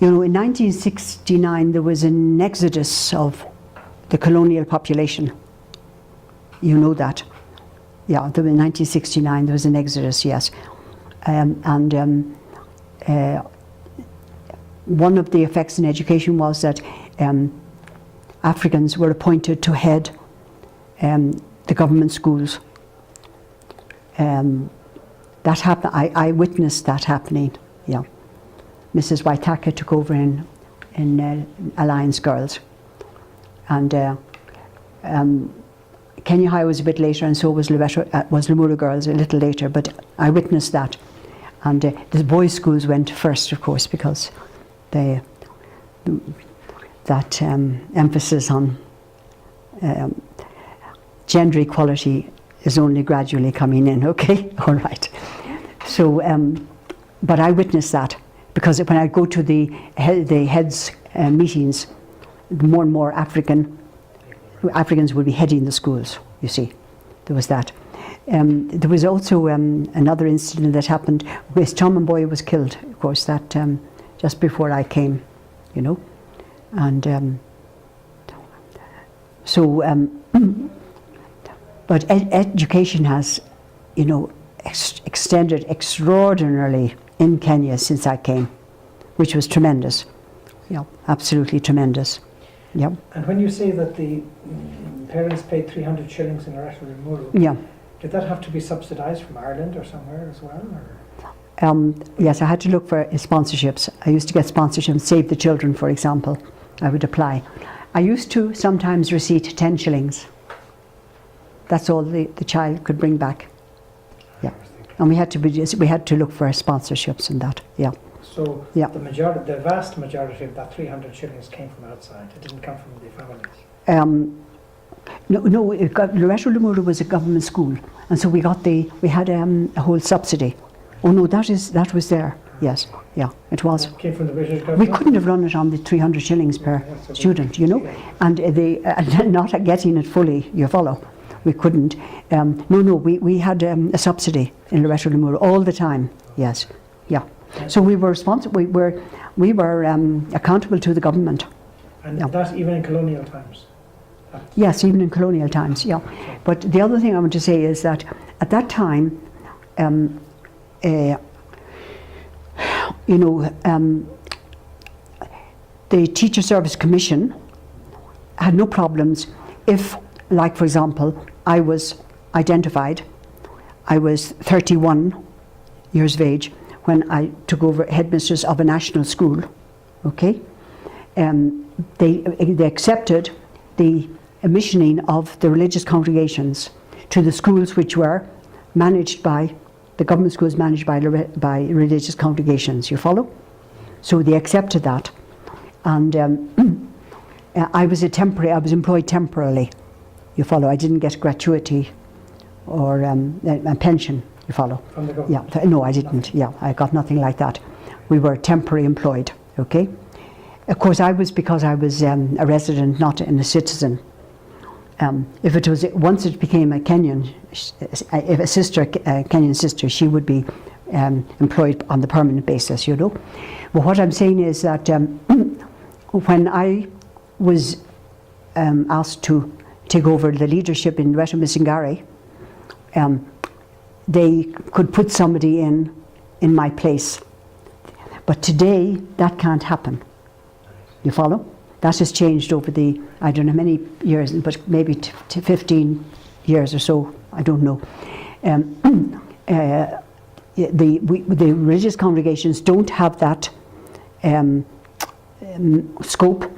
in 1969 there was an exodus of the colonial population. You know that. Yeah, in 1969 there was an exodus, yes. One of the effects in education was that Africans were appointed to head the government schools. That happened. I witnessed that happening. Yeah, Mrs. Waitaka took over in Alliance Girls, and Kenya High was a bit later, and so was Loreto, was Lamura Girls a little later, but I witnessed that. And the boys' schools went first, of course, because that emphasis on gender equality is only gradually coming in, okay? All right. So, but I witnessed that, because when I go to the heads' meetings, more and more Africans would be heading the schools, you see. There was that. There was also another incident that happened. Miss Tom Boy was killed, of course, that just before I came, you know. And but education has, you know, extended extraordinarily in Kenya since I came, which was tremendous. Yeah, absolutely tremendous. Yeah. And when you say that the parents paid 300 shillings in Loreto Lamuru, yeah. Did that have to be subsidised from Ireland or somewhere as well? Or? Yes, I had to look for sponsorships. I used to get sponsorships, Save the Children, for example. I would apply. I used to sometimes receive 10 shillings. That's all the child could bring back. Yeah, and we had to look for sponsorships and that. Yeah. So yeah. The vast majority of that 300 shillings came from outside. It didn't come from the families. No. Loreto Lamura was a government school, and so we had a whole subsidy. Oh no, that was there. Yes, yeah, it was. That came from the British government. We couldn't have run it on the 300 shillings per student, you know, and not getting it fully. You follow? We couldn't. We had a subsidy in Loreto Lamura all the time. Yes, yeah. So we were responsible. We were accountable to the government. And that even in colonial times. Yes, even in colonial times. Yeah. But the other thing I want to say is that at that time, the Teacher Service Commission had no problems if, like for example, I was identified. I was 31 years of age when I took over headmistress of a national school. Okay, they accepted the missioning of the religious congregations to the schools which were managed by the government schools, managed by religious congregations. You follow? So they accepted that, and I was employed temporarily. You follow? I didn't get gratuity or a pension. You follow? From the government? Yeah. No, I didn't. Yeah, I got nothing like that. We were temporarily employed. Okay. Of course, because I was a resident, not a citizen. If it was once it became a Kenyan, if a Kenyan sister, she would be employed on the permanent basis. You know. But what I'm saying is that when I was asked to take over the leadership in Loreto Missingari, they could put somebody in my place. But today that can't happen. You follow? That has changed over the, I don't know how many years, but maybe 15 years or so, I don't know. The religious congregations don't have that scope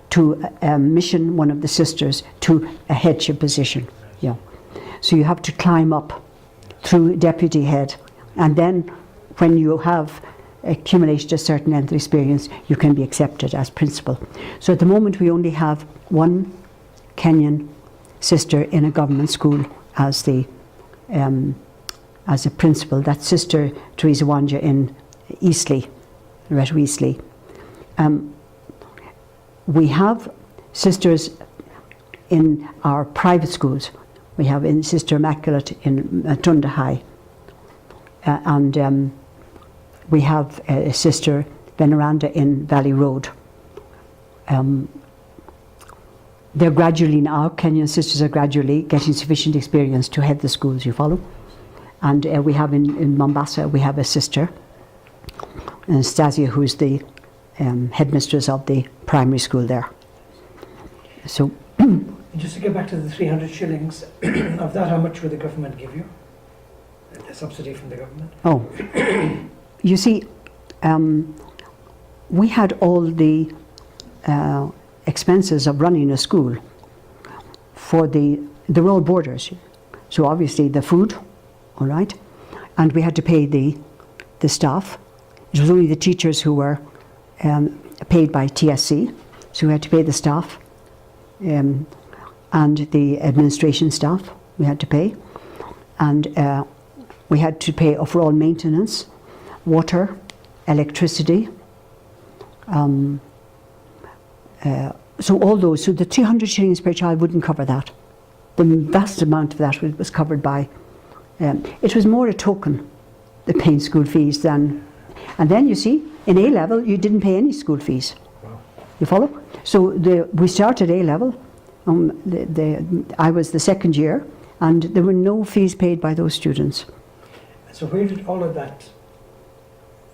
to mission one of the sisters to a headship position. Yeah. So you have to climb up through deputy head, and then when you have accumulated a certain length of experience, you can be accepted as principal. So at the moment we only have one Kenyan sister in a government school as a principal. That's Sister Teresa Wanja in Eastleigh, Loreto Eastleigh. We have sisters in our private schools. We have in Sister Immaculate in Tunda High, and we have a Sister Veneranda in Valley Road. They're gradually now, Kenyan sisters are gradually getting sufficient experience to head the schools, you follow? And we have in Mombasa, we have a sister, Anastasia, who's the headmistress of the primary school there. So, just to get back to the 300 shillings, of that, how much would the government give you? The subsidy from the government? Oh, you see, we had all the expenses of running a school for the they were all boarders. So obviously the food, all right, and we had to pay the staff. It was only the teachers who were paid by TSC, so we had to pay the staff and the administration staff we had to pay, and we had to pay for all maintenance, water, electricity, so all those, so the 300 shillings per child wouldn't cover that. The vast amount of that was covered by, it was more a token, the paying school fees than, and then you see, in A level you didn't pay any school fees. Wow. You follow? So we started A level, I was the second year, and there were no fees paid by those students. So where did all of that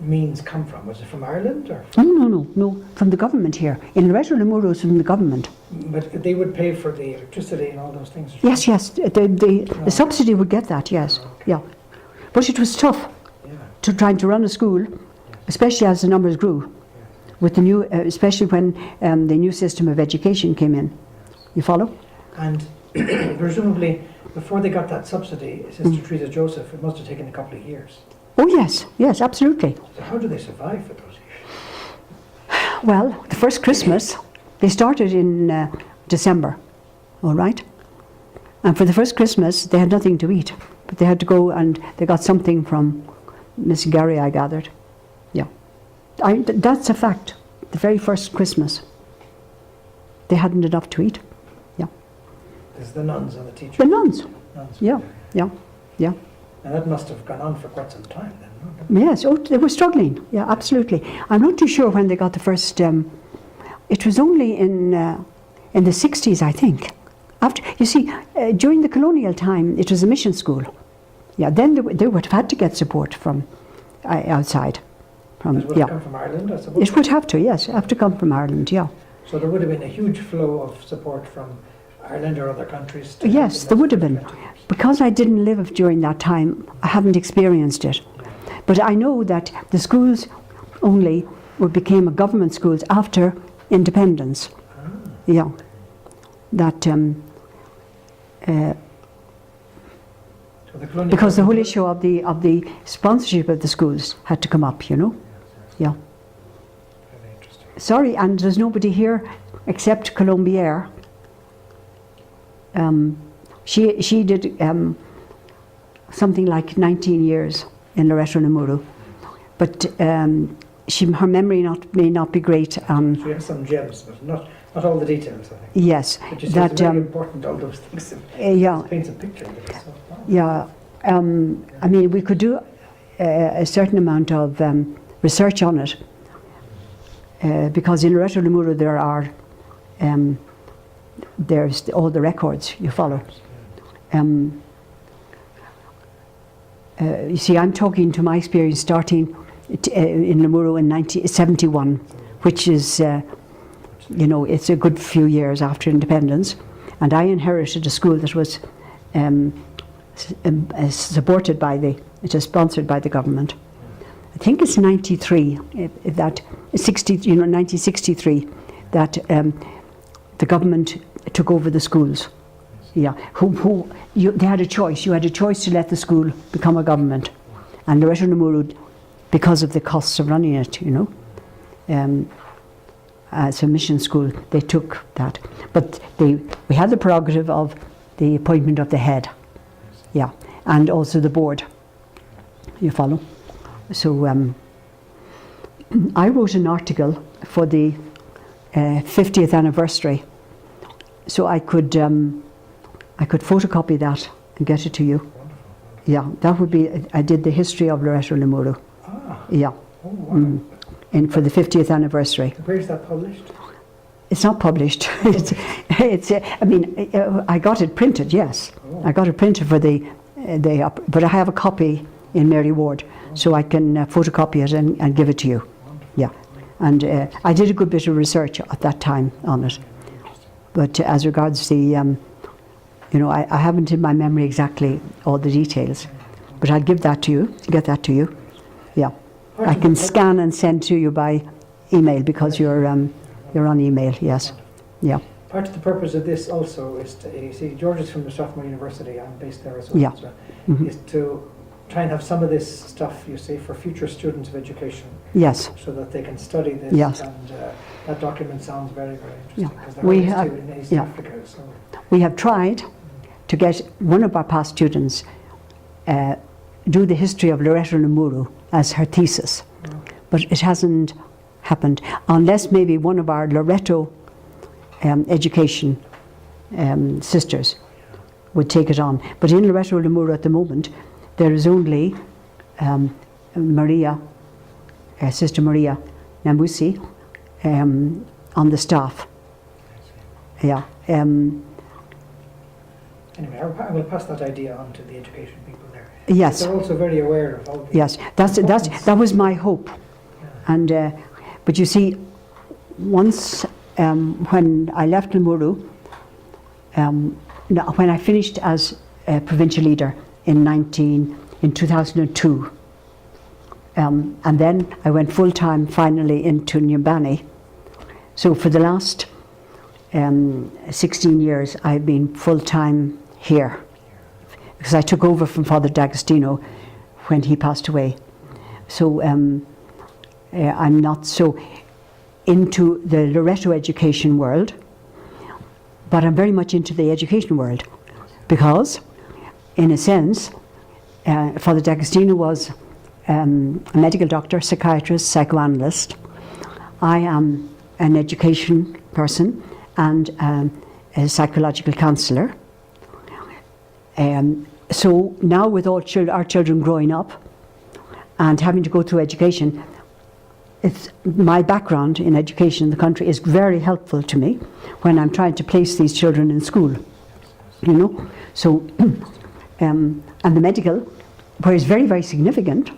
means come from? Was it from Ireland or? No, from the government here. In Loreto Lemuro, it's from the government. But they would pay for the electricity and all those things? Yes, the subsidy would get that, yes, yeah. But it was tough to trying to run a school, especially as the numbers grew, with the new, especially when the new system of education came in. You follow? And presumably, before they got that subsidy, Sister Teresa Joseph, it must have taken a couple of years. Oh yes, absolutely. So how do they survive for those years? Well, the first Christmas, they started in December, all right? And for the first Christmas, they had nothing to eat, but they had to go and they got something from Miss Gary, I gathered. Yeah. That's a fact. The very first Christmas, they hadn't enough to eat. Yeah. There's the nuns and the teachers. The nuns. Nuns. Yeah. And that must have gone on for quite some time then, no? Yes, they were struggling. Yeah, absolutely. I'm not too sure when they got the first. It was only in the 60s, I think. After, you see, during the colonial time, it was a mission school. Yeah, then they would have had to get support from outside. It would have come from Ireland, I suppose? It would have to, yes, have to come from Ireland, yeah. So there would have been a huge flow of support from Ireland or other countries? Yes, there would have been. Because I didn't live during that time, I haven't experienced it. But I know that the schools only became government schools after independence. Yeah. That because the whole issue of the sponsorship of the schools had to come up, you know. Yeah. Very interesting. Sorry, and there's nobody here except Colombiere. She did something like 19 years in Loreto Lemuro, but her memory may not be great. She has some gems, but not all the details, I think. Yes, but you see, it's very important, all those things. Yeah. It paints a picture of it. So, wow. Yeah, I mean, we could do a certain amount of research on it, because in Loreto Lemuro there's all the records, you follow. You see, I'm talking to my experience starting in Lemuro in 1971, which is, you know, it's a good few years after independence, and I inherited a school that was supported by it was sponsored by the government. I think it's 93, 1963, that the government took over the schools. Yeah, they had a choice. You had a choice to let the school become a government, and Loreto Lemuro, because of the costs of running it, you know, as a mission school, they took that. But we had the prerogative of the appointment of the head, yeah, and also the board. You follow? So I wrote an article for the 50th anniversary, so I could photocopy that and get it to you. Wonderful. Yeah, that would be. I did the history of Loreto Lemuro. Ah. Yeah. Oh, wow. And for the 50th anniversary. Where is that published? It's not published. it's. I mean, I got it printed. Yes, I got it printed for but I have a copy in Mary Ward, so I can photocopy it and give it to you. Yeah, and I did a good bit of research at that time on it. But as regards the, you know, I haven't in my memory exactly all the details, but I'll give that to you. Get that to you. Yeah, I can scan and send to you by email because you're on email. Yes, yeah. part of the purpose of this also is to, you see, George is from the Strathmore University, I'm based there as well, Yeah. so, Mhm. is to try and have some of this stuff, you see, for future students of education, Yes. so that they can study this. Yes. And that document sounds very, very Yeah. interesting, because We there are have- two in East yeah. Africa. So. We have tried to get one of our past students do the history of Loreto Limuru as her thesis, but it hasn't happened, unless maybe one of our Loreto education sisters would take it on. But in Loreto Limuru at the moment, there is only Maria, Sister Maria Namusi, on the staff. Yeah. Anyway, I will pass that idea on to the education people there. Yes. They're also very aware of all the Yes. That was my hope. And but you see, once when I left Limuru, when I finished as a provincial leader in 2002, and then I went full time finally into Nyumbani. So for the last 16 years, I've been full time here, because I took over from Father D'Agostino when he passed away. So I'm not so into the Loreto education world, but I'm very much into the education world, because in a sense Father D'Agostino was a medical doctor, psychiatrist, psychoanalyst. I am an education person and a psychological counsellor. So now with all our children growing up and having to go through education, my background in education in the country is very helpful to me when I'm trying to place these children in school, you know. So, and the medical, where it's very, very significant,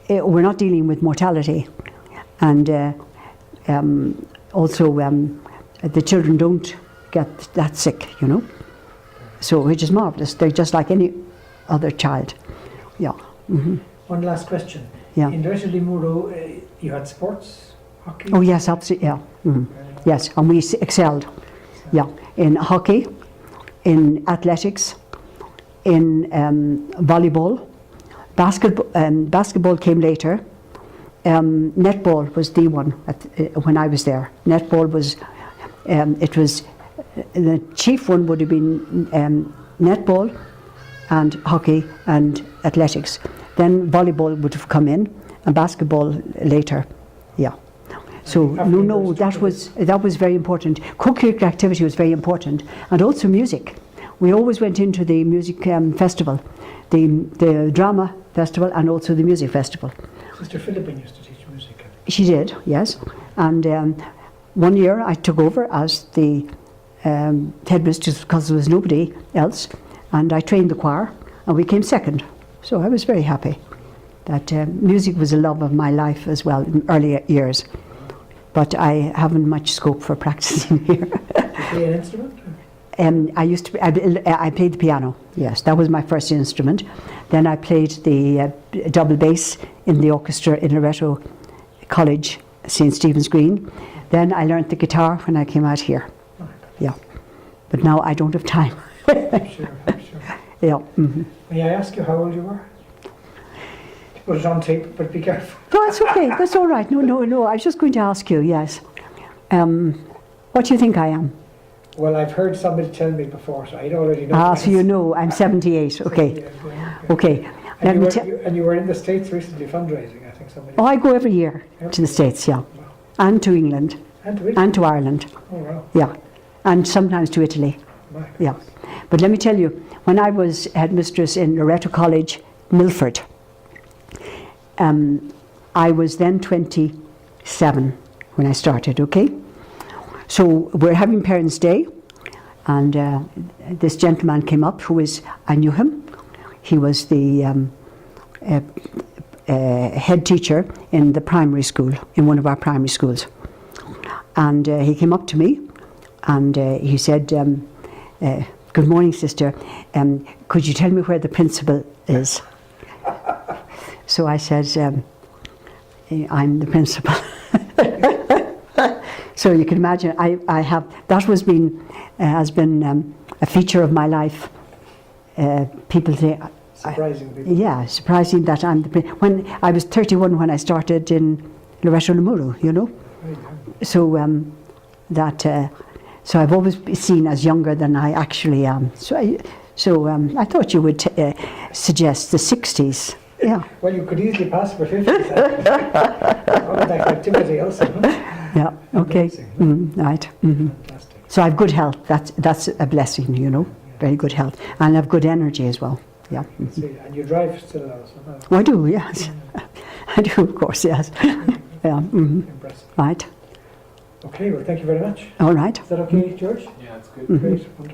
we're not dealing with mortality, and also the children don't get that sick, you know. So, which is marvellous. They're just like any other child. Yeah. Mm-hmm. One last question. Yeah. In Loreto Limuru, you had sports, hockey? Oh yes, absolutely. Yeah. Mm-hmm. Yes, and we excelled. Yeah, in hockey, in athletics, in volleyball, basketball came later. Netball was the one when I was there. Netball was, it was, the chief one would have been netball and hockey and athletics. Then volleyball would have come in, and basketball later. Yeah. So no, that was very important. Co-curricular activity was very important, and also music. We always went into the music festival, the drama festival, and also the music festival. Sister Philippine used to teach music. She did, yes. And one year I took over as the headmistress because there was nobody else, and I trained the choir, and we came second. So I was very happy that music was a love of my life as well in earlier years. But I haven't much scope for practicing here. Did you play an instrument? I played the piano, yes, that was my first instrument. Then I played the double bass in the orchestra in Loreto College, St. Stephen's Green. Then I learned the guitar when I came out here. Yeah, but now I don't have time. I'm sure. Yeah. Mm-hmm. May I ask you how old you were? Put it on tape, but be careful. No, it's okay, that's all right. No, I was just going to ask you, yes. What do you think I am? Well, I've heard somebody tell me before, so I already know. So you know, I'm 78, okay. Okay. And you were in the States recently fundraising, I think somebody. Oh, I go every year to the States, yeah. Wow. And to England. And to Ireland. Oh, wow. Yeah. And sometimes to Italy. My Yeah. But let me tell you, when I was headmistress in Loreto College, Milford, I was then 27 when I started, okay? So we're having Parents' Day, and this gentleman came up I knew him. He was the head teacher in the primary school, in one of our primary schools. And he came up to me and he said, "Good morning, sister. Could you tell me where the principal is?" So I said, "I'm the principal." So you can imagine, I have, that has been a feature of my life. People say, Surprising people. yeah, surprising that I'm when I was 31 when I started in Loreto Lamuru, you know. Very good. So so I've always been seen as younger than I actually am. So I thought you would suggest the 60s. Yeah. Well, you could easily pass for 50s. All that activity also. Huh? Yeah. Okay. Amazing. Right. Mm-hmm. Fantastic. So I have good health. That's a blessing, you know. Very good health, and I have good energy as well. Yeah. See, and you drive still also. Huh? Oh, I do. Yes. I do, of course. Yes. Yeah. Mm-hmm. Impressive. Right. Okay, well, thank you very much. All right. Is that okay, George? Yeah, it's good. Great, wonderful.